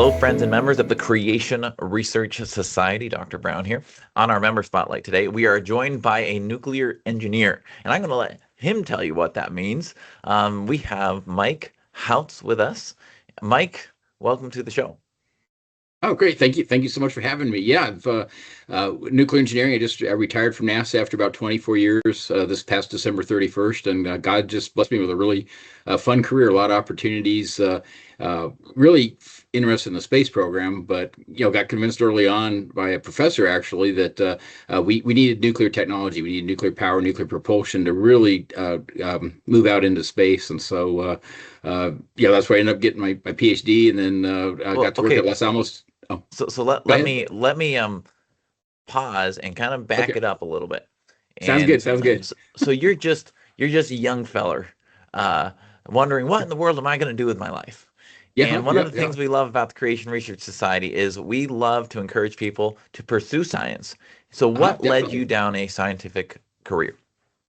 Hello, friends and members of the Creation Research Society. Dr. Brown here. On our member spotlight today, we are joined by a nuclear engineer, and I'm going to let him tell you what that means. We have Mike Houts with us. Mike, welcome to the show. Oh, great. Thank you. Thank you so much for having me. Yeah, nuclear engineering. I retired from NASA after about 24 years this past December 31st. And God just blessed me with a really fun career, a lot of opportunities, really interested in the space program. But, got convinced early on by a professor, actually, that we needed nuclear technology. We needed nuclear power, nuclear propulsion to really move out into space. And so, that's where I ended up getting my PhD, and then I Well, got to work okay. at Los Alamos. Oh, So let, go let ahead. me let me pause and kind of back Okay. it up a little bit. Sounds And good. Sounds good. so you're just a young feller, uh, wondering what in the world am I going to do with my life? Yeah. Huh? And one of Yeah. the Yeah. things we love about the Creation Research Society is we love to encourage people to pursue science. So what led you Definitely. down a scientific career?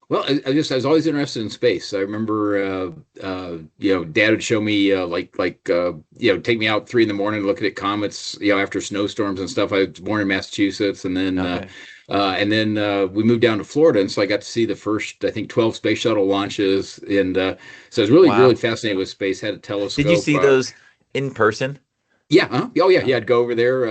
Well, I was always interested in space. I remember, Dad would show me take me out 3 in the morning looking at comets, after snowstorms and stuff. I was born in Massachusetts, and then Okay. we moved down to Florida, and so I got to see the first, I think, 12 space shuttle launches, and so I was really, really Wow. fascinated with space. Had a Did you telescope. see those in person? Yeah. Huh? Oh, yeah. Yeah. Okay. I'd go over there.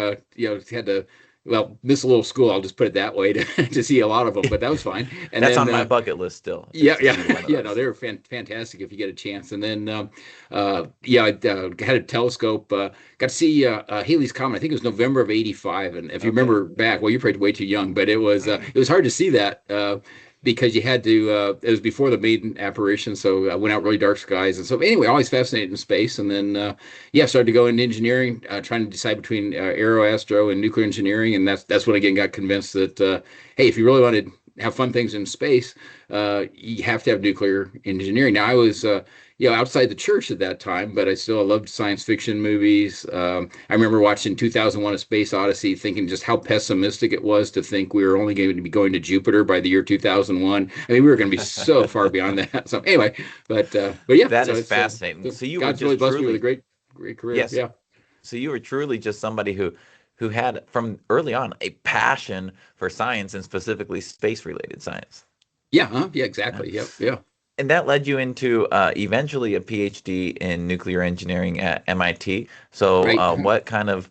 Had to, well, miss a little school. I'll just put it that way to, to see a lot of them, but that was fine. And That's then, on my bucket list still, is yeah, to yeah, see one of yeah. No, those. they were fantastic if you get a chance. And then, I had a telescope. Got to see Halley's Comet. I think it was November of '85. And if you Okay. remember back, well, you're probably way too young, but it was hard to see that because you had to. It was before the maiden apparition, so I went out really dark skies. And so anyway, always fascinated in space. And then, started to go into engineering, trying to decide between aero, astro, and nuclear engineering. And that's when again got convinced that hey, if you really wanted to have fun things in space, you have to have nuclear engineering. Now, I was, outside the church at that time, but I still loved science fiction movies. I remember watching 2001: A Space Odyssey, thinking just how pessimistic it was to think we were only going to be going to Jupiter by the year 2001. I mean, we were going to be so far beyond that. So anyway, but yeah, That so is it's fascinating. So you were God's really just blessed me with a truly, great career. yes. Yeah. So you were truly just somebody who had from early on a passion for science and specifically space related science. Yeah. Huh? Yeah. Yeah. Exactly. Yep. Yeah. And that led you into eventually a PhD in nuclear engineering at MIT. So Right. what kind of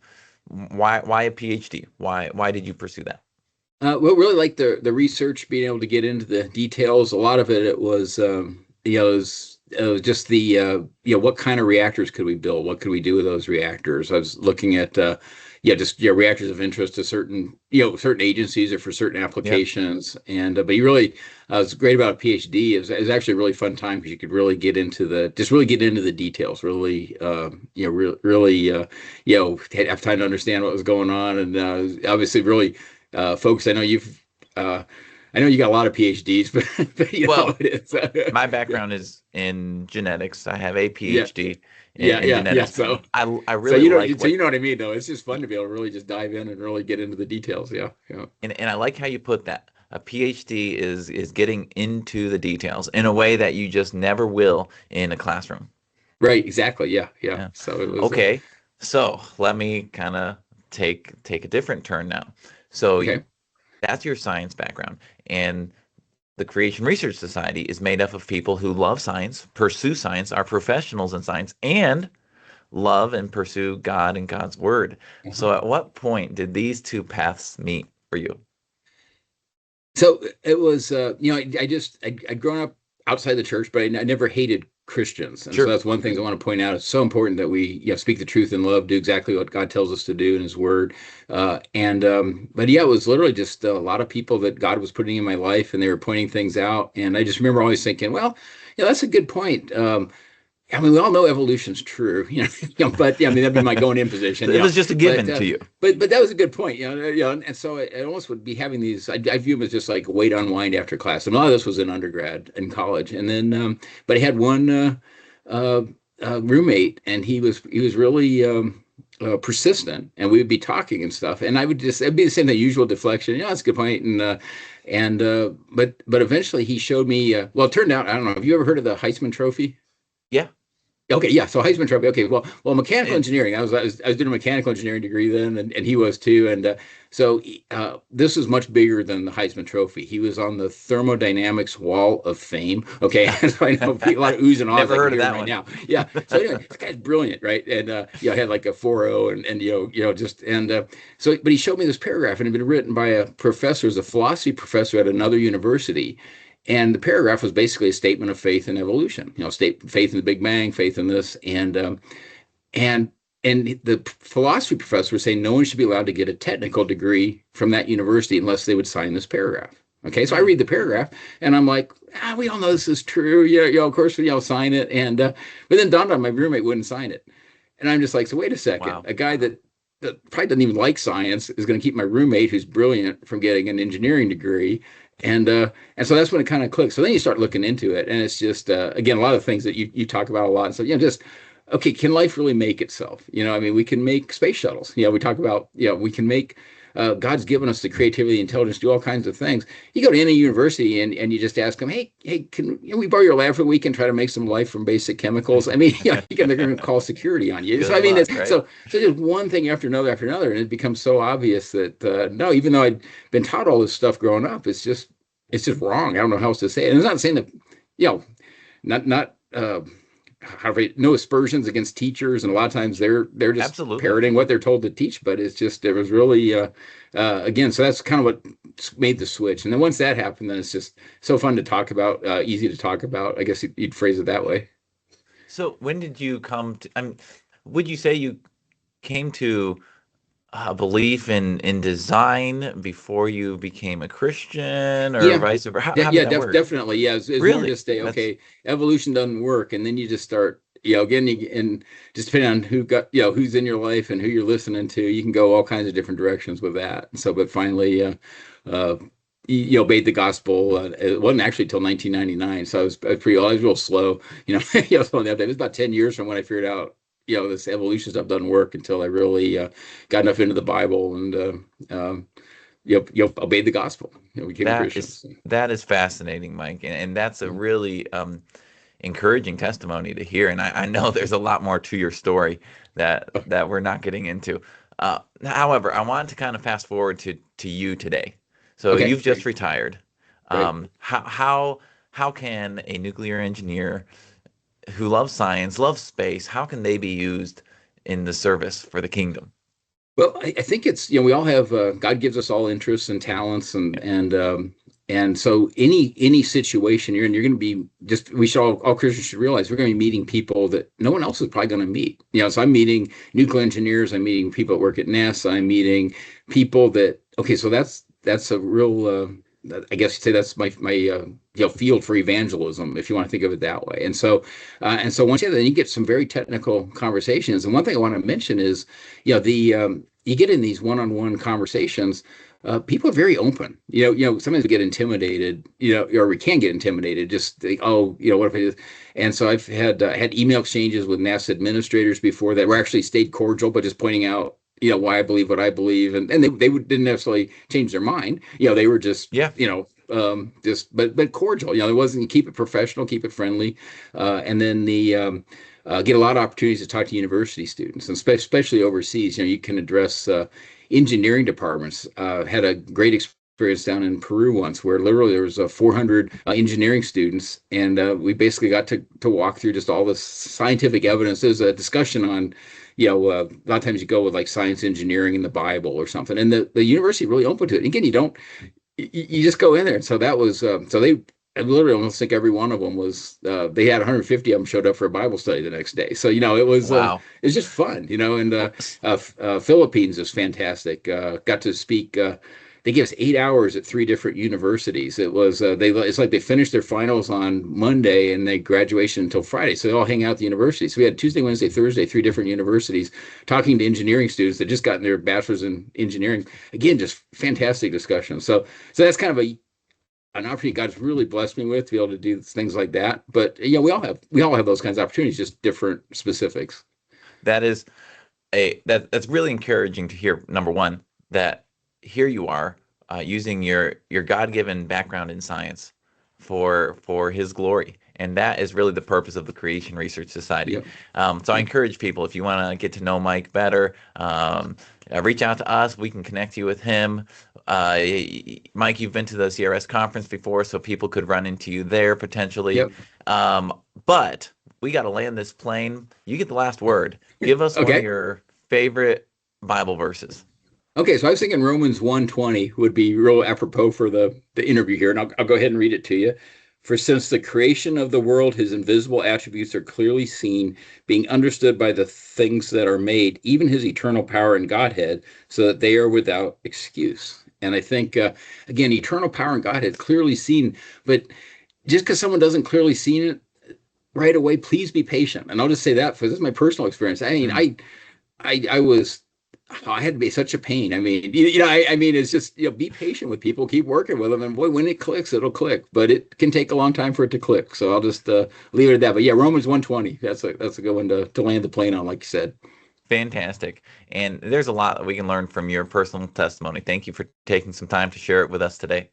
why a PhD? Why did you pursue that? Well, really like the research, being able to get into the details. A lot of it was, it was just the, what kind of reactors could we build? What could we do with those reactors? I was looking at, reactors of interest to certain, certain agencies or for certain Yep. applications. And but you really, what's great about a PhD is it was actually a really fun time because you could really get into really get into the details. Really, really, have time to understand what was going on, and obviously really folks, I know you got a lot of PhDs, but Well, it is, my background is in genetics. I have a yeah, PhD yeah, in yeah. genetics. So, I really like so what you know what I mean, though. It's just fun to be able to really just dive in and really get into the details. Yeah, yeah. and I like how you put that. A PhD is getting into the details in a way that you just never will in a classroom. Right, exactly. Yeah, yeah. Yeah. So it was Okay. So let me kind of take a different turn now. So okay. that's your science background, and the Creation Research Society is made up of people who love science, pursue science, are professionals in science, and love and pursue God and God's word. Uh-huh. So at what point did these two paths meet for you? So it was, I'd grown up outside the church, but I never hated Christians. And so Sure. that's one thing I want to point out. It's so important that we, speak the truth in love, do exactly what God tells us to do in his word. But yeah, it was literally just a lot of people that God was putting in my life, and they were pointing things out. And I just remember always thinking, well, that's a good point. I mean, we all know evolution's true, but yeah, I mean, that'd be my going in So position, it was just a but, given to you. that was a good point, and so I almost would be having these, I view them as just like wait unwind after class. And a lot of this was in undergrad and college. And then, but I had one, uh, roommate, and he was really, persistent, and we would be talking and stuff. And it'd be the same, the usual deflection. That's a good point. But eventually he showed me, well, it turned out, I don't know, have you ever heard of the Heisman Trophy? Yeah. Okay, yeah. So Heisman Trophy. Okay, well, mechanical And engineering. I was doing a mechanical engineering degree then, and he was too. And so this is much bigger than the Heisman Trophy. He was on the thermodynamics Wall of Fame. Okay, so I know a lot of oohs and ahs. never I can heard of hear him that right one. now. Yeah. So anyway, this guy's brilliant, right? And I had like a 4.0, and just and so, but he showed me this paragraph, and it had been written by a professor, as a philosophy professor at another university. And the paragraph was basically a statement of faith in evolution. Faith in the Big Bang, faith in this, and the philosophy professor was saying no one should be allowed to get a technical degree from that university unless they would sign this paragraph. Okay, so I Mm, read the paragraph and I'm like, we all know this is true. Yeah, of course, sign it. And but then dawned on my roommate wouldn't sign it, and I'm just like, so wait a second, wow. a guy that probably doesn't even like science is going to keep my roommate, who's brilliant, from getting an engineering degree. And so that's when it kind of clicks. So then you start looking into it, and it's just again a lot of things that you talk about a lot. And so just okay, can life really make itself? I mean, we can make space shuttles. We talk about we can make. God's given us the creativity, intelligence, to do all kinds of things. You go to any university and you just ask them, hey, can we borrow your lab for a week and try to make some life from basic chemicals? I mean, they're going to call security on you. So Good I mean, luck, it's right? so just one thing after another, and it becomes so obvious that no, even though I'd been taught all this stuff growing up, it's just wrong. I don't know how else to say it. And it's not saying that, not how no aspersions against teachers, and a lot of times they're just Absolutely. parroting what they're told to teach. But it's just it was really again. So that's kind of what made the switch. And then once that happened, then it's just so fun to talk about, easy to talk about. I guess you'd phrase it that way. So when did you come to, I mean, would you say you came to a belief in design before you became a Christian or Yeah, vice versa? yeah, How did yeah, that work? definitely. Yeah, it's more Really? just a That's okay, evolution doesn't work, and then you just start, again, and just depending on who's in your life and who you're listening to, you can go all kinds of different directions with that. So, but finally, uh, obeyed the gospel. It wasn't actually till 1999, so I was real slow. So it was about 10 years from when I figured out, this evolution stuff doesn't work, until I really got enough into the Bible and obeyed the gospel. Became a that Christian. is So. that is fascinating, Mike, and that's a Yeah. really encouraging testimony to hear. And I know there's a lot more to your story that we're not getting into. However, I want to kind of fast forward to you today. So Okay, you've just great, retired. great. How can a nuclear engineer who loves science, loves space, how can they be used in the service for the kingdom? Well, I think it's, we all have God gives us all interests and talents, and so any situation you're in, you're going to be just we should all Christians should realize we're going to be meeting people that no one else is probably going to meet. So I'm meeting nuclear engineers, I'm meeting people that work at NASA, I'm meeting people that okay, so that's a real I guess you'd say that's my field for evangelism, if you want to think of it that way. And so once you have that, then you get some very technical conversations. And one thing I want to mention is, the you get in these one-on-one conversations, people are very open. Sometimes we get intimidated, or we can get intimidated. Just think, oh, what if I do? And so I've had email exchanges with NASA administrators before that were actually stayed cordial, but just pointing out, why I believe what I believe, and they didn't necessarily change their mind. They were just, Yeah, but cordial. It wasn't keep it professional, keep it friendly, and then the get a lot of opportunities to talk to university students, and especially overseas. You can address engineering departments. Had a great experience down in Peru once, where literally there was 400 engineering students, and we basically got to walk through just all the scientific evidence. There's a discussion on, a lot of times you go with like science, engineering, in the Bible or something, and the university really open to it. And again, you just go in there. So that was so they I literally almost think every one of them was they had 150 of them showed up for a Bible study the next day. So wow. it was just fun, and Well, Philippines is fantastic. Got to speak. They gave us 8 hours at three different universities. It's like they finished their finals on Monday and they graduation until Friday. So they all hang out at the university. So we had Tuesday, Wednesday, Thursday, three different universities talking to engineering students that just gotten their bachelor's in engineering. Again, just fantastic discussion. So that's kind of an opportunity God's really blessed me with to be able to do things like that. But we all have those kinds of opportunities, just different specifics. that is that's really encouraging to hear. Number one, that here you are using your God-given background in science for His glory, And that is really the purpose of the Creation Research Society. Yep. So I Yep. encourage people, if you want to get to know Mike better, reach out to us. We can connect you with him. Uh, Mike, you've been to the CRS conference before, so people could run into you there potentially. Yep. But we got to land this plane. You get the last word. Give us one of Okay. your favorite Bible verses. Okay, so I was thinking Romans 1:20 would be real apropos for the interview here, and I'll go ahead and read it to you. For since the creation of the world, his invisible attributes are clearly seen, being understood by the things that are made, even his eternal power and Godhead, so that they are without excuse. And I think, again, eternal power and Godhead clearly seen, but just because someone doesn't clearly see it right away, please be patient. And I'll just say that, for this is my personal experience. I mean, Mm, I was I had to be such a pain. I mean, I mean, it's just, be patient with people, keep working with them, and boy, when it clicks, it'll click. But it can take a long time for it to click. So I'll just leave it at that. But yeah, Romans 1:20. That's a good one to land the plane on, like you said. fantastic. And there's a lot that we can learn from your personal testimony. Thank you for taking some time to share it with us today.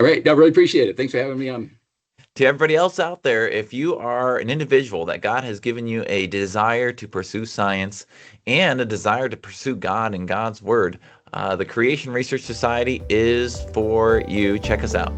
All right, I really appreciate it. Thanks for having me on. To everybody else out there, if you are an individual that God has given you a desire to pursue science and a desire to pursue God and God's Word, the Creation Research Society is for you. Check us out.